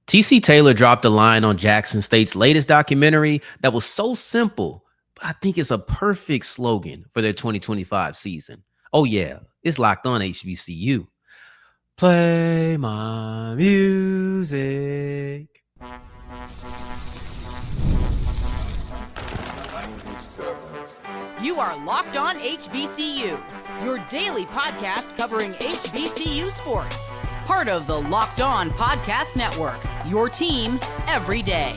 TC Taylor dropped a line on Jackson State's latest documentary that was so simple, but I think it's a perfect slogan for their 2025 season. Oh, yeah, it's Locked On HBCU. Play my music. You are Locked On HBCU, your daily podcast covering HBCU sports. Part of the Locked On Podcast Network, your team every day.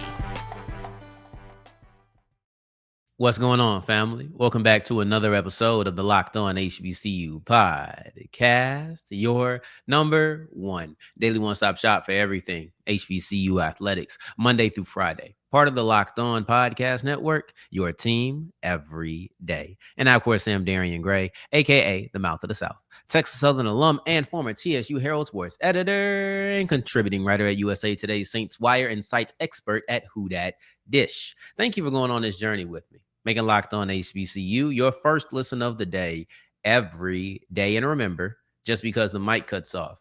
What's going on, family? Welcome back to another episode of the Locked On HBCU podcast, your number one daily one-stop shop for everything HBCU athletics, Monday through Friday. Part of the Locked On Podcast Network, your team every day. And I, of course, am Darrion Gray, a.k.a. the Mouth of the South, Texas Southern alum and former TSU Herald Sports editor and contributing writer at USA Today's Saints Wire and sites expert at Who Dat Dish. Thank you for going on this journey with me, making Locked On HBCU your first listen of the day every day. And remember, just because the mic cuts off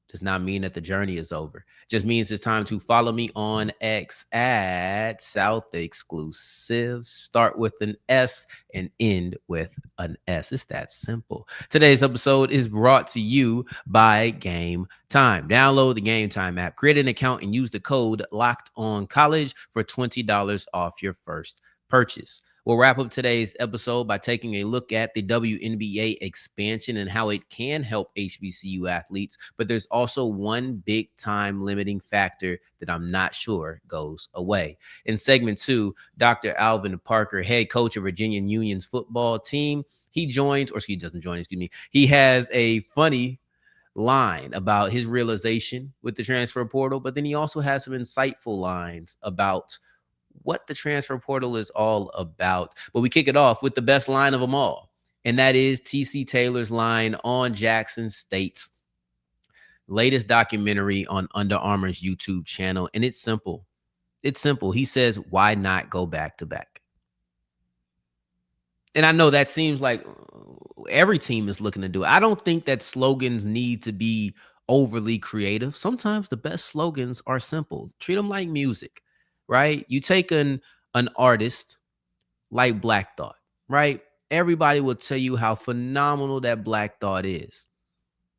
does not mean that the journey is over. Just means it's time to follow me on X at South Exclusive. Start with an S and end with an S. It's that simple. Today's episode is brought to you by Game Time. Download the Game Time app, create an account, and use the code LOCKEDONCollege for $20 off your first purchase. We'll wrap up today's episode by taking a look at the WNBA expansion and how it can help HBCU athletes. But there's also one big time limiting factor that I'm not sure goes away. In segment 2, Dr. Alvin Parker, head coach of Virginia Union's football team, he has a funny line about his realization with the transfer portal, but then he also has some insightful lines about what the transfer portal is all about. But we kick it off with the best line of them all, and that is TC Taylor's line on Jackson State's latest documentary on Under Armour's YouTube channel. And it's simple. It's simple. He says, why not go back to back? And I know that seems like every team is looking to do it. I don't think that slogans need to be overly creative. Sometimes the best slogans are simple. Treat them like music. Right? You take an artist like Black Thought, right? Everybody will tell you how phenomenal that Black Thought is.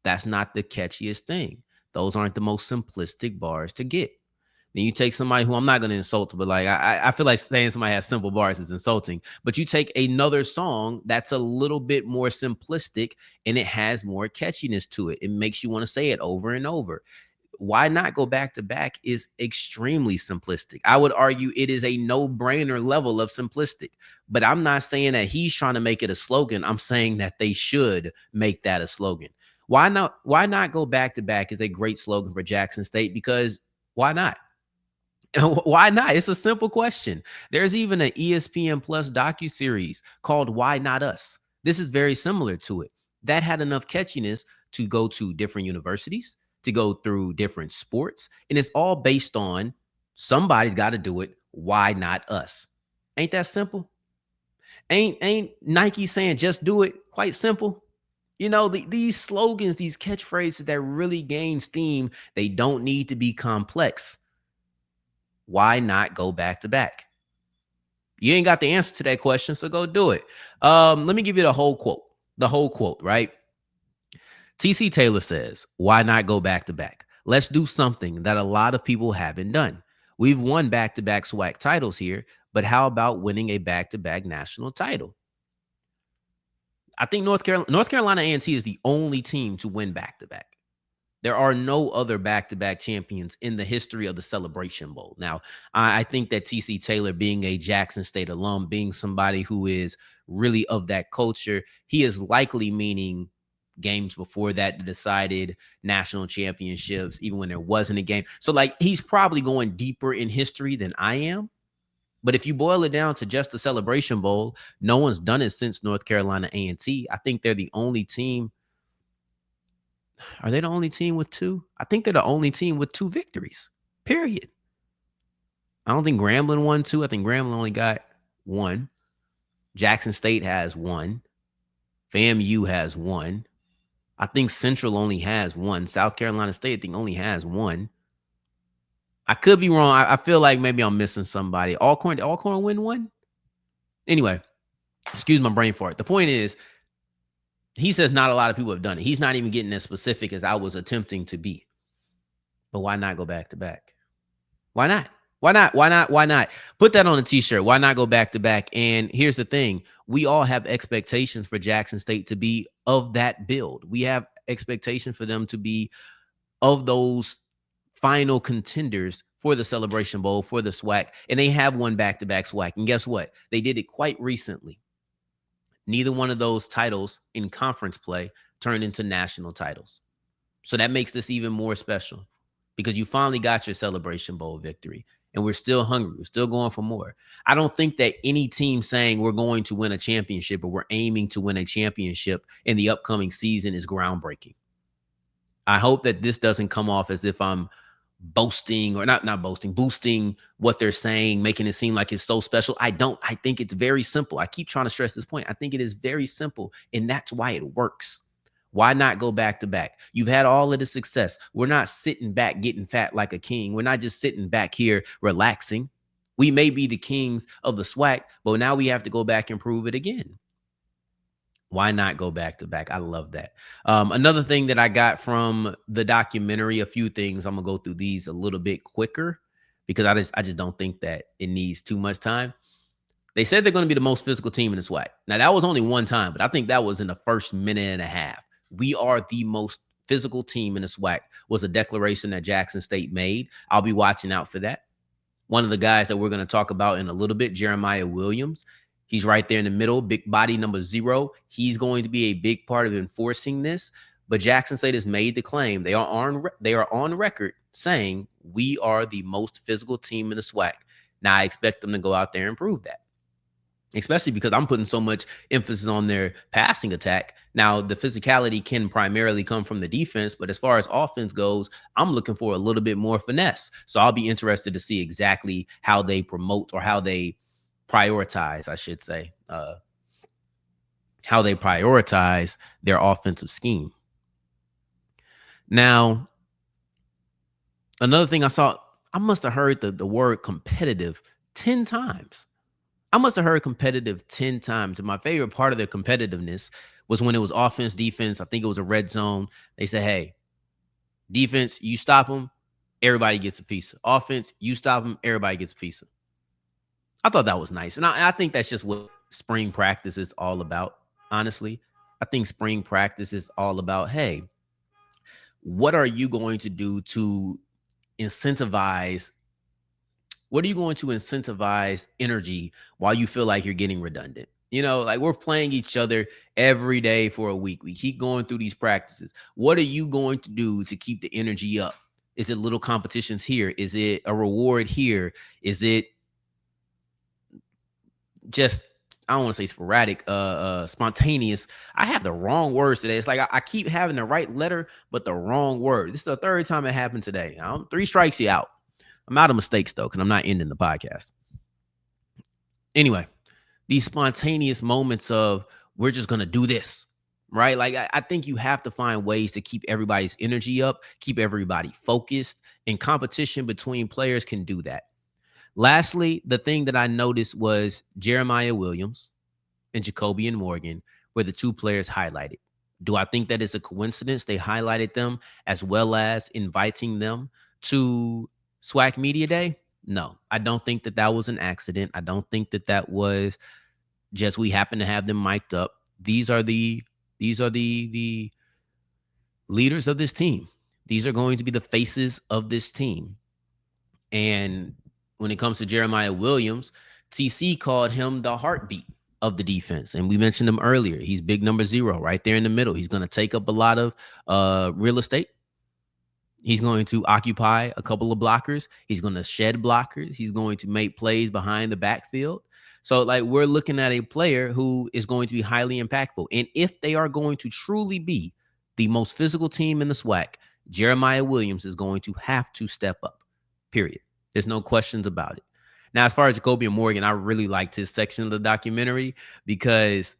That's not the catchiest thing. Those aren't the most simplistic bars to get. Then you take somebody who I'm not going to insult, but like I feel like saying somebody has simple bars is insulting. But you take another song that's a little bit more simplistic and it has more catchiness to it. It makes you want to say it over and over. Why not go back to back is extremely simplistic. I would argue it is a no-brainer level of simplistic, but I'm not saying that he's trying to make it a slogan. I'm saying that they should make that a slogan. Why not go back to back is a great slogan for Jackson State, because why not? Why not? It's a simple question. There's even an ESPN Plus docuseries called Why Not Us? This is very similar to it. That had enough catchiness to go to different universities, to go through different sports, and it's all based on somebody's got to do it. Why not us? Ain't that simple? Ain't Nike saying just do it quite simple? You know, these slogans, these catchphrases that really gain steam, they don't need to be complex. Why not go back to back? You ain't got the answer to that question, so go do it. Let me give you the whole quote, right? TC Taylor says, why not go back to back? Let's do something that a lot of people haven't done. We've won back-to-back SWAC titles here, but how about winning a back-to-back national title? I think North Carolina A&T is the only team to win back-to-back. There are no other back-to-back champions in the history of the Celebration Bowl. Now, I think that TC Taylor, being a Jackson State alum, being somebody who is really of that culture, he is likely meaning games before that decided national championships, even when there wasn't a game. So like he's probably going deeper in history than I am. But if you boil it down to just the Celebration Bowl, no one's done it since North Carolina A&T. I think they're the only team. Are they the only team with two? I think they're the only team with 2 victories, period. I don't think Grambling won 2. I think Grambling only got 1. Jackson State has 1. FAMU has 1. I think Central only has 1. South Carolina State, I think, only has 1. I could be wrong. I feel like maybe I'm missing somebody. Alcorn win one? Anyway, excuse my brain fart. The point is, he says not a lot of people have done it. He's not even getting as specific as I was attempting to be. But why not go back to back? Why not? Why not? Why not? Why not? Put that on a t-shirt. Why not go back to back? And here's the thing. We all have expectations for Jackson State to be of that build. We have expectations for them to be of those final contenders for the Celebration Bowl, for the SWAC. And they have won back-to-back SWAC. And guess what? They did it quite recently. Neither one of those titles in conference play turned into national titles. So that makes this even more special because you finally got your Celebration Bowl victory. And we're still hungry. We're still going for more. I don't think that any team saying we're going to win a championship or we're aiming to win a championship in the upcoming season is groundbreaking. I hope that this doesn't come off as if I'm boasting or not boasting, boosting what they're saying, making it seem like it's so special. I don't. I think it's very simple. I keep trying to stress this point. I think it is very simple, and that's why it works. Why not go back to back? You've had all of the success. We're not sitting back getting fat like a king. We're not just sitting back here relaxing. We may be the kings of the SWAC, but now we have to go back and prove it again. Why not go back to back? I love that. Another thing that I got from the documentary, a few things. I'm gonna go through these a little bit quicker because I just don't think that it needs too much time. They said they're going to be the most physical team in the SWAC. Now that was only one time, but I think that was in the first minute and a half. We are the most physical team in the SWAC was a declaration that Jackson State made. I'll be watching out for that. One of the guys that we're going to talk about in a little bit, Jeremiah Williams. He's right there in the middle, big body number 0. He's going to be a big part of enforcing this. But Jackson State has made the claim. They are on record saying we are the most physical team in the SWAC. Now I expect them to go out there and prove that, especially because I'm putting so much emphasis on their passing attack. Now, the physicality can primarily come from the defense, but as far as offense goes, I'm looking for a little bit more finesse. So I'll be interested to see exactly how they promote or how they prioritize, I should say, how they prioritize their offensive scheme. Now, another thing I saw, I must have heard the word competitive 10 times. I must have heard competitive 10 times. And my favorite part of their competitiveness was when it was offense, defense. I think it was a red zone. They said, hey, defense, you stop them, everybody gets a piece. Offense, you stop them, everybody gets a piece. I thought that was nice. And I think that's just what spring practice is all about, honestly. I think spring practice is all about, hey, what are you going to do to incentivize? What are you going to incentivize energy while you feel like you're getting redundant? You know, like we're playing each other every day for a week. We keep going through these practices. What are you going to do to keep the energy up? Is it little competitions here? Is it a reward here? Is it just, I don't want to say sporadic, spontaneous? I have the wrong words today. It's like I keep having the right letter, but the wrong word. This is the third time it happened today. 3 strikes, you out. I'm out of mistakes, though, because I'm not ending the podcast. Anyway, these spontaneous moments of we're just going to do this, right? Like, I think you have to find ways to keep everybody's energy up, keep everybody focused, and competition between players can do that. Lastly, the thing that I noticed was Jeremiah Williams and Jacobian Morgan were the 2 players highlighted. Do I think that is a coincidence? They highlighted them as well as inviting them to SWAC Media Day? No, I don't think that that was an accident. I don't think that that was just we happen to have them mic'd up. These are the leaders of this team. These are going to be the faces of this team. And when it comes to Jeremiah Williams, TC called him the heartbeat of the defense. And we mentioned him earlier. He's big number 0 right there in the middle. He's going to take up a lot of real estate. He's going to occupy a couple of blockers. He's going to shed blockers. He's going to make plays behind the backfield. So, like, we're looking at a player who is going to be highly impactful. And if they are going to truly be the most physical team in the SWAC, Jeremiah Williams is going to have to step up, period. There's no questions about it. Now, as far as Jacobian Morgan, I really liked his section of the documentary because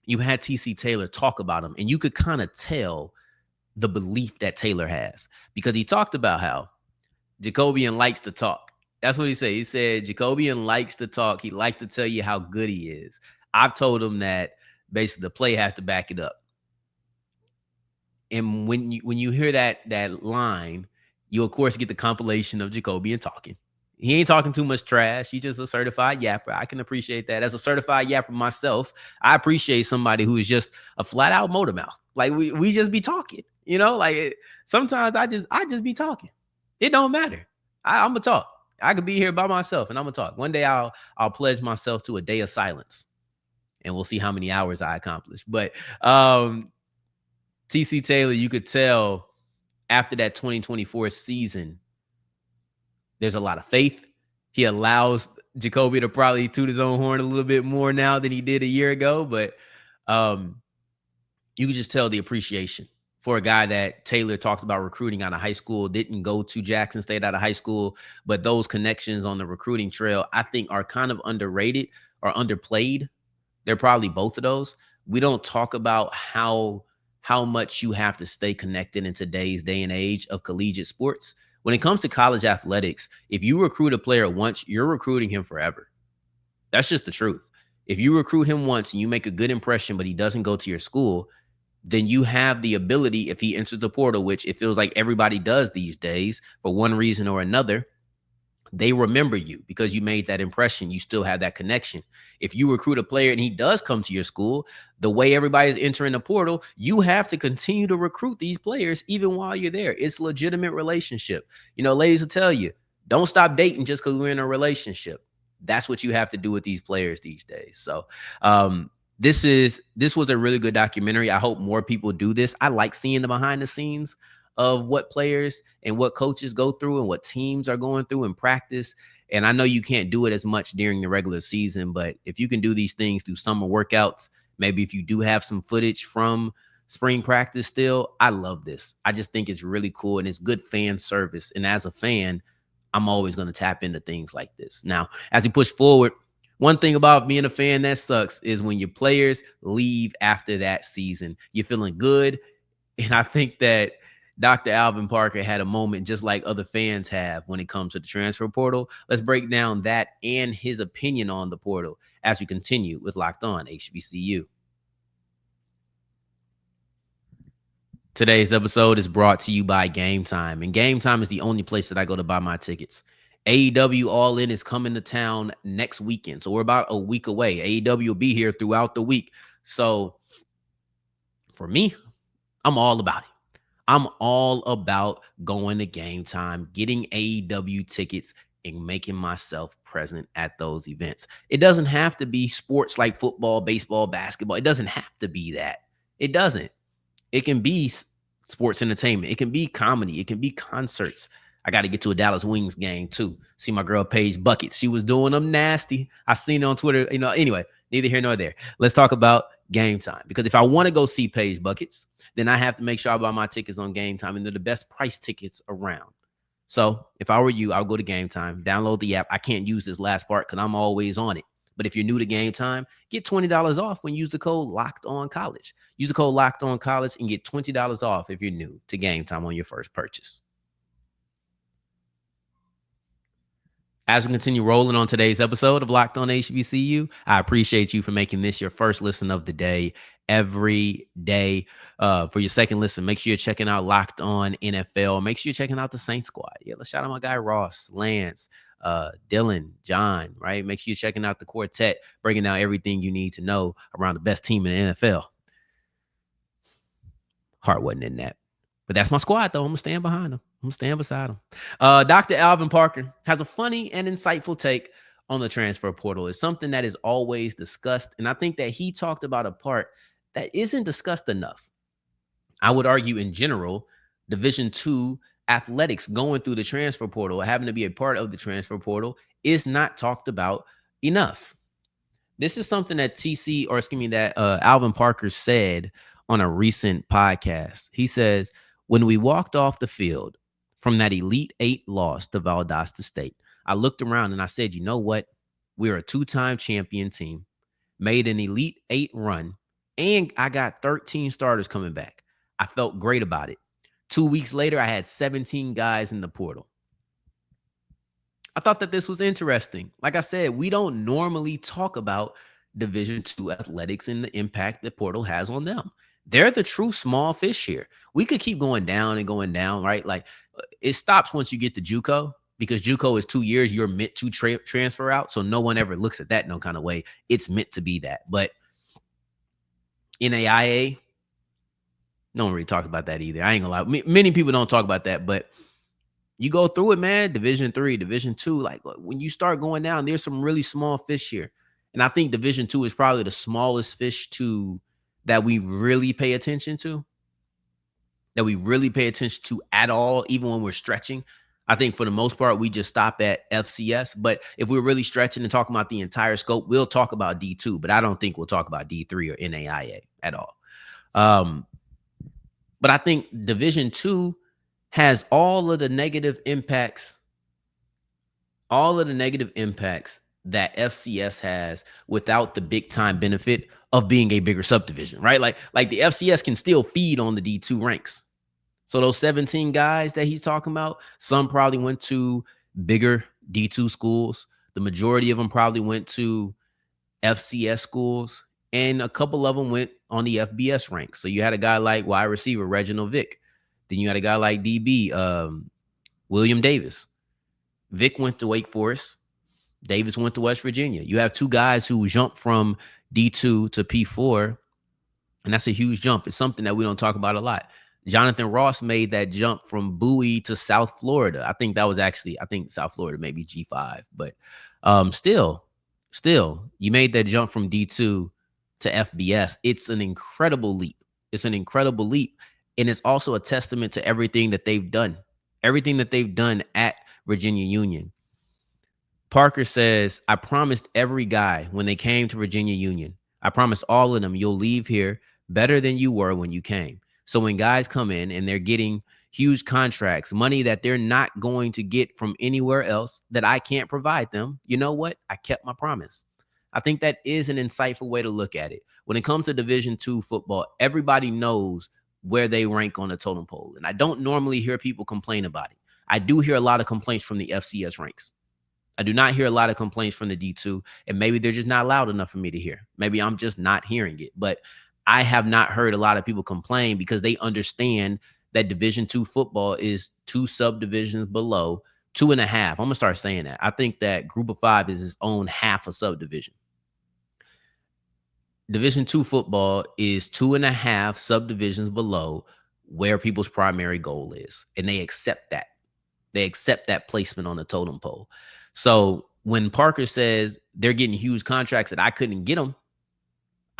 you had TC Taylor talk about him, and you could kind of tell the belief that Taylor has, because he talked about how Jacobian likes to talk. That's what he said. He said Jacobian likes to talk. He likes to tell you how good he is. I've told him that basically the play has to back it up. And when you hear that line, you of course get the compilation of Jacobian talking. He ain't talking too much trash. He's just a certified yapper. I can appreciate that. As a certified yapper myself, I appreciate somebody who is just a flat out motor mouth. Like we just be talking, like sometimes I just be talking. It don't matter. I'm gonna talk. I could be here by myself and I'm gonna talk. One day I'll pledge myself to a day of silence and we'll see how many hours I accomplish. But TC Taylor, you could tell after that 2024 season, there's a lot of faith. He allows Jacoby to probably toot his own horn a little bit more now than he did a year ago. But you can just tell the appreciation for a guy that Taylor talks about recruiting out of high school, didn't go to Jackson State out of high school, but those connections on the recruiting trail, I think, are kind of underrated or underplayed. They're probably both of those. We don't talk about how much you have to stay connected in today's day and age of collegiate sports. When it comes to college athletics, if you recruit a player once, you're recruiting him forever. That's just the truth. If you recruit him once and you make a good impression, but he doesn't go to your school, then you have the ability, if he enters the portal, which it feels like everybody does these days for one reason or another, they remember you because you made that impression. You still have that connection. If you recruit a player and he does come to your school, the way everybody's entering the portal, you have to continue to recruit these players even while you're there. It's a legitimate relationship. Ladies will tell you, don't stop dating just because we're in a relationship. That's what you have to do with these players these days. So this was a really good documentary. I hope more people do this. I like seeing the behind the scenes of what players and what coaches go through and what teams are going through in practice. And I know you can't do it as much during the regular season, but if you can do these things through summer workouts, maybe if you do have some footage from spring practice still, I love this. I just think it's really cool and it's good fan service. And as a fan, I'm always going to tap into things like this. Now, as we push forward, one thing about being a fan that sucks is when your players leave after that season, you're feeling good. And I think that Dr. Alvin Parker had a moment just like other fans have when it comes to the transfer portal. Let's break down that and his opinion on the portal as we continue with Locked On HBCU. Today's episode is brought to you by Game Time, and Game Time is the only place that I go to buy my tickets. AEW All In is coming to town next weekend, so we're about a week away. AEW will be here throughout the week. So for me, I'm all about it. I'm all about going to Game Time, getting AEW tickets, and making myself present at those events. It doesn't have to be sports like football, baseball, basketball. It doesn't have to be that. It doesn't. It can be sports entertainment. It can be comedy. It can be concerts. I got to get to a Dallas Wings game too. See my girl Paige Buckets. She was doing them nasty. I seen it on Twitter. Anyway, neither here nor there. Let's talk about Game Time. Because if I want to go see Paige Buckets, then I have to make sure I buy my tickets on Game Time. And they're the best price tickets around. So if I were you, I'll go to Game Time, download the app. I can't use this last part because I'm always on it. But if you're new to Game Time, get $20 off when you use the code LOCKEDONCollege. Use the code LOCKEDONCollege and get $20 off if you're new to Game Time on your first purchase. As we continue rolling on today's episode of Locked On HBCU, I appreciate you for making this your first listen of the day every day. For your second listen, make sure you're checking out Locked On NFL. Make sure you're checking out the Saints Squad. Yeah, let's shout out my guy Ross, Lance, Dylan, John, right? Make sure you're checking out the quartet, breaking down everything you need to know around the best team in the NFL. Heart wasn't in that. But that's my squad, though. I'm going to stand behind them. I'm going to stand beside them. Dr. Alvin Parker has a funny and insightful take on the transfer portal. It's something that is always discussed. And I think that he talked about a part that isn't discussed enough. I would argue in general, Division II athletics going through the transfer portal, having to be a part of the transfer portal, is not talked about enough. This is something that Alvin Parker said on a recent podcast. He says, when we walked off the field from that Elite Eight loss to Valdosta State, I looked around and I said, you know what? We're a two-time champion team, made an Elite Eight run, and I got 13 starters coming back. I felt great about it. 2 weeks later, I had 17 guys in the portal. I thought that this was interesting. Like I said, we don't normally talk about Division II athletics and the impact the portal has on them. They're the true small fish here. We could keep going down and going down, right? Like it stops once you get to JUCO, because JUCO is 2 years. You're meant to transfer out, so no one ever looks at that no kind of way. It's meant to be that. But NAIA, no one really talks about that either. I ain't gonna lie. Many people don't talk about that, but you go through it, man. Division III, Division II, like when you start going down, there's some really small fish here. And I think Division II is probably the smallest fish that we really pay attention to, at all, even when we're stretching. I think for the most part, we just stop at FCS. But if we're really stretching and talking about the entire scope, we'll talk about D2, but I don't think we'll talk about D3 or NAIA at all. But I think Division II has all of the negative impacts that FCS has without the big time benefit of being a bigger subdivision, right? Like the FCS can still feed on the D2 ranks. So those 17 guys that he's talking about, some probably went to bigger D2 schools. The majority of them probably went to FCS schools, and a couple of them went on the FBS ranks. So you had a guy like wide receiver Reginald Vick. Then you had a guy like DB, William Davis. Vick went to Wake Forest. Davis went to West Virginia. You have two guys who jumped from D2 to P4, and that's a huge jump. It's something that we don't talk about a lot. Jonathan Ross made that jump from Bowie to South Florida. I think South Florida may be G5, but still, you made that jump from D2 to FBS. It's an incredible leap. And it's also a testament to everything that they've done at Virginia Union. Parker says, I promised every guy when they came to Virginia Union, I promised all of them, you'll leave here better than you were when you came. So when guys come in and they're getting huge contracts, money that they're not going to get from anywhere else, that I can't provide them, you know what? I kept my promise. I think that is an insightful way to look at it. When it comes to Division II football, everybody knows where they rank on the totem pole. And I don't normally hear people complain about it. I do hear a lot of complaints from the FCS ranks. I do not hear a lot of complaints from the D2, and maybe they're just not loud enough for me to hear. Maybe I'm just not hearing it, but I have not heard a lot of people complain because they understand that Division II football is 2 subdivisions below, 2.5. I'm going to start saying that. I think that Group of 5 is its own half a subdivision. Division II football is 2.5 subdivisions below where people's primary goal is, and they accept that. They accept that placement on the totem pole. So when Parker says they're getting huge contracts that I couldn't get them,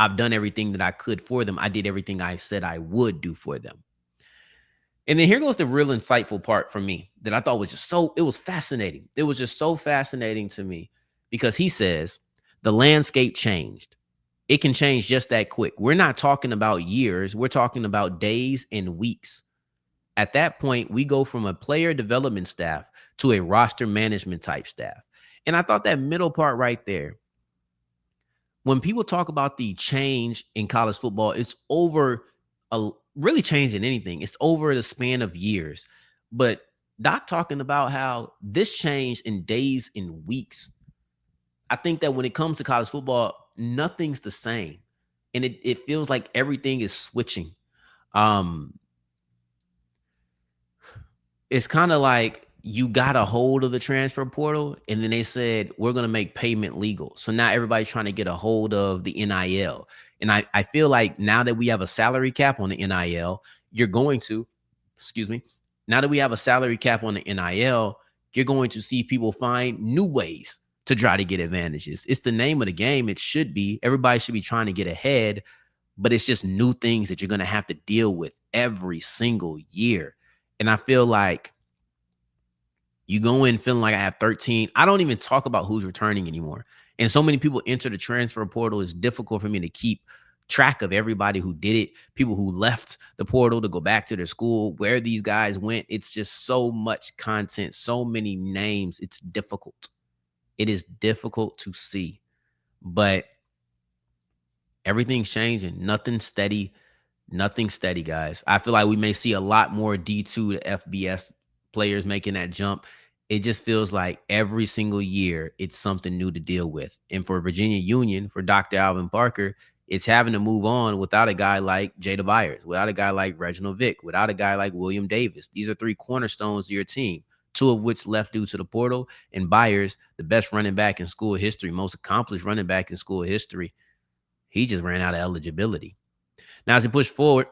I've done everything that I could for them. I did everything I said I would do for them. And then here goes the real insightful part for me that I thought was just it was fascinating. It was just so fascinating to me because he says the landscape changed. It can change just that quick. We're not talking about years. We're talking about days and weeks. At that point, we go from a player development staff to a roster management type staff. And I thought that middle part right there, when people talk about the change in college football, it's over really changing anything. It's over the span of years. But Doc talking about how this changed in days and weeks. I think that when it comes to college football, nothing's the same. And it feels like everything is switching. It's kind of like you got a hold of the transfer portal and then they said, we're going to make payment legal. So now everybody's trying to get a hold of the NIL. And I feel like now that we have a salary cap on the NIL, now that we have a salary cap on the NIL, you're going to see people find new ways to try to get advantages. It's the name of the game. It should be. Everybody should be trying to get ahead, but it's just new things that you're going to have to deal with every single year. And I feel like you go in feeling like I have 13. I don't even talk about who's returning anymore. And so many people enter the transfer portal. It's difficult for me to keep track of everybody who did it, people who left the portal to go back to their school, where these guys went. It's just so much content, so many names. It's difficult. It is difficult to see, but everything's changing. Nothing steady, guys. I feel like we may see a lot more D2 to FBS players making that jump. it just feels like every single year it's something new to deal with. And for Virginia Union, for Dr. Alvin Parker, it's having to move on without a guy like Jada Byers, without a guy like Reginald Vick, without a guy like William Davis. These are three cornerstones of your team, two of which left due to the portal. And Byers, the best running back in school history, most accomplished running back in school history, he just ran out of eligibility. Now, as we push forward,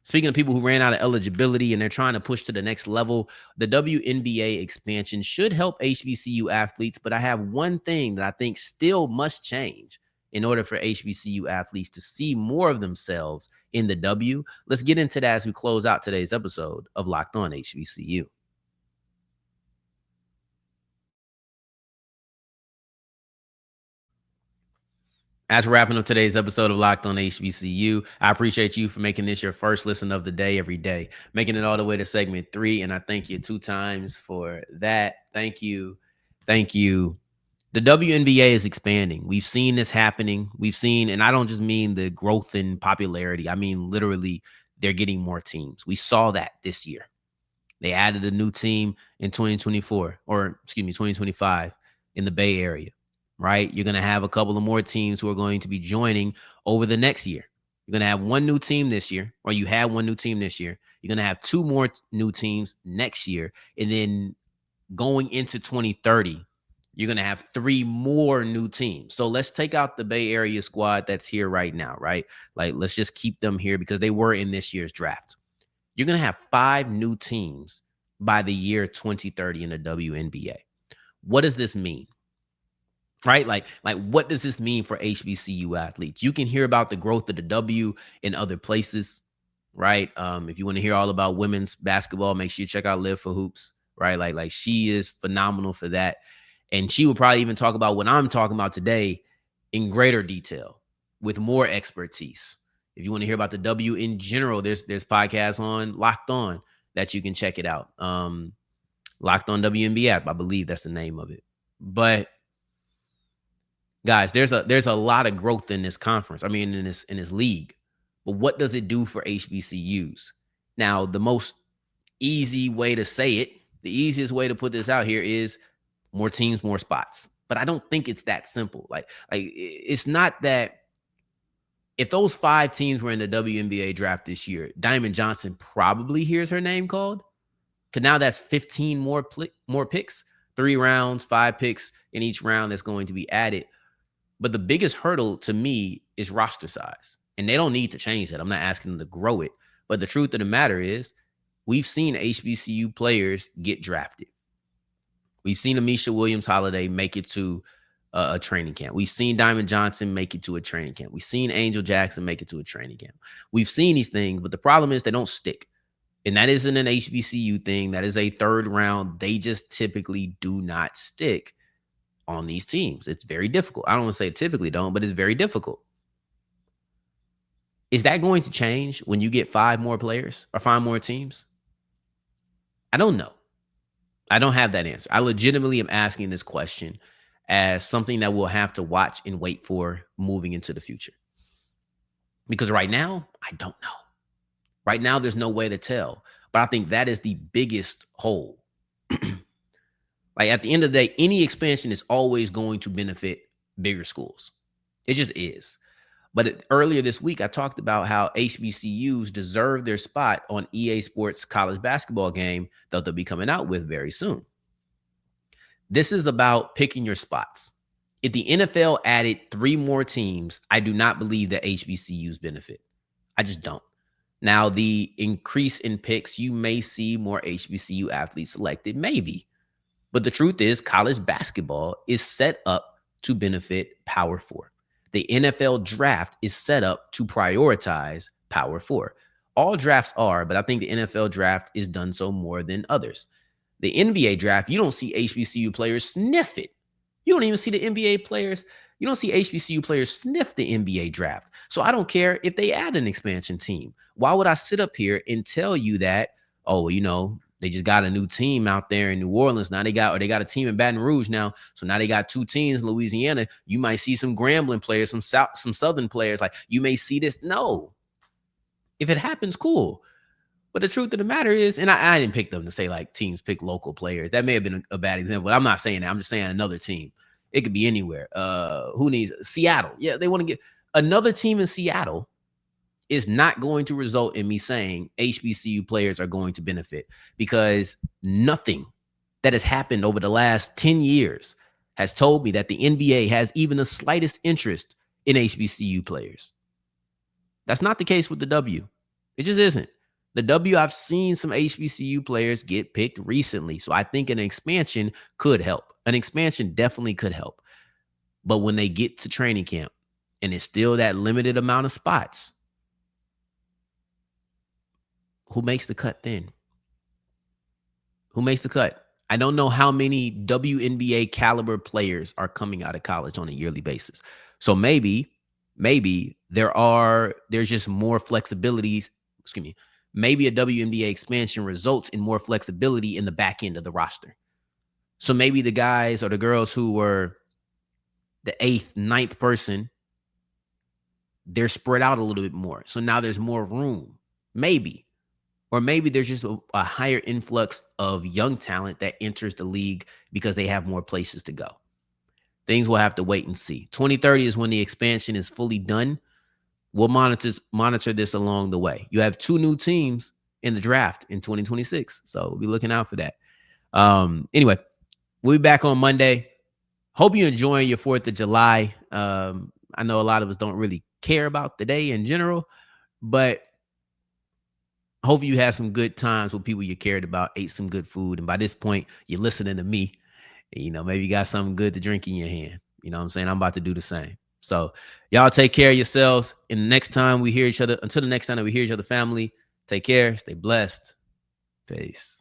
speaking of people who ran out of eligibility and they're trying to push to the next level, the WNBA expansion should help HBCU athletes. But I have one thing that I think still must change in order for HBCU athletes to see more of themselves in the W. Let's get into that as we close out today's episode of Locked On HBCU. As we're wrapping up today's episode of Locked On HBCU, I appreciate you for making this your first listen of the day every day, making it all the way to segment 3. And I thank you 2 times for that. Thank you. Thank you. The WNBA is expanding. We've seen this happening. We've seen, and I don't just mean the growth in popularity. I mean, literally, they're getting more teams. We saw that this year. They added a new team in 2025 in the Bay Area, right? You're going to have a couple of more teams who are going to be joining over the next year. You're going to have one new team this year, or you had one new team this year. You're going to have 2 more new teams next year. And then going into 2030, you're going to have 3 more new teams. So let's take out the Bay Area squad that's here right now, right? Like, let's just keep them here because they were in this year's draft. You're going to have 5 new teams by the year 2030 in the WNBA. What does this mean? Right? Like what does this mean for HBCU athletes? You can hear about the growth of the W in other places, right? If you want to hear all about women's basketball, make sure you check out Live for Hoops, right? Like she is phenomenal for that. And she will probably even talk about what I'm talking about today in greater detail with more expertise. If you want to hear about the W in general, there's podcasts on Locked On that you can check it out. Locked On WNBA app, I believe that's the name of it. But guys, there's a lot of growth in this conference. I mean, in this league. But what does it do for HBCUs? Now, the most easy way to say it, the easiest way to put this out here is more teams, more spots. But I don't think it's that simple. Like it's not that. If those 5 teams were in the WNBA draft this year, Diamond Johnson probably hears her name called. Because now that's 15 more picks, 3 rounds, 5 picks in each round that's going to be added. But the biggest hurdle to me is roster size. And they don't need to change that. I'm not asking them to grow it. But the truth of the matter is, we've seen HBCU players get drafted. We've seen Amisha Williams-Holiday make it to a training camp. We've seen Diamond Johnson make it to a training camp. We've seen Angel Jackson make it to a training camp. We've seen these things, but the problem is they don't stick. And that isn't an HBCU thing. That is a 3rd round. They just typically do not stick on these teams. It's very difficult. I don't want to say typically don't, but it's very difficult. Is that going to change when you get 5 more players or 5 more teams? I don't know. I don't have that answer. I legitimately am asking this question as something that we'll have to watch and wait for moving into the future. Because right now, I don't know. Right now, there's no way to tell. But I think that is the biggest hole. Like at the end of the day, any expansion is always going to benefit bigger schools. It just is. But earlier this week, I talked about how HBCUs deserve their spot on EA Sports college basketball game that they'll be coming out with very soon. This is about picking your spots. If the NFL added 3 more teams, I do not believe that HBCUs benefit. I just don't. Now, the increase in picks, you may see more HBCU athletes selected, maybe. But the truth is, college basketball is set up to benefit Power 4. The NFL draft is set up to prioritize Power 4. All drafts are, but I think the NFL draft is done so more than others. The NBA draft, you don't see HBCU players sniff it. You don't even see the NBA players. You don't see HBCU players sniff the NBA draft. So I don't care if they add an expansion team. Why would I sit up here and tell you that, oh, you know, they just got a new team out there in New Orleans. Now they got a team in Baton Rouge now. So now they got 2 teams in Louisiana. You might see some Grambling players, some Southern players. Like you may see this. No. If it happens, cool. But the truth of the matter is, and I didn't pick them to say like teams pick local players. That may have been a bad example, but I'm not saying that. I'm just saying another team. It could be anywhere. Who needs Seattle? Yeah, they want to get another team in Seattle is not going to result in me saying HBCU players are going to benefit, because nothing that has happened over the last 10 years has told me that the NBA has even the slightest interest in HBCU players. That's not the case with the W. It just isn't. The W, I've seen some HBCU players get picked recently. So I think an expansion could help. An expansion definitely could help. But when they get to training camp and it's still that limited amount of spots, who makes the cut then? Who makes the cut? I don't know how many WNBA caliber players are coming out of college on a yearly basis. So maybe there's just more flexibilities. Excuse me. Maybe a WNBA expansion results in more flexibility in the back end of the roster. So maybe the guys or the girls who were the 8th, 9th person, they're spread out a little bit more. So now there's more room. Maybe. Or maybe there's just a higher influx of young talent that enters the league because they have more places to go. Things we'll have to wait and see. 2030 is when the expansion is fully done. We'll monitor this along the way. You have 2 new teams in the draft in 2026, so we'll be looking out for that. Anyway, we'll be back on Monday. Hope you're enjoying your 4th of July. I know a lot of us don't really care about the day in general, but hopefully you had some good times with people you cared about, ate some good food, and by this point, you're listening to me. Maybe you got something good to drink in your hand. You know what I'm saying? I'm about to do the same. So y'all take care of yourselves. And next time we hear each other, until the next time that we hear each other, family, take care, stay blessed. Peace.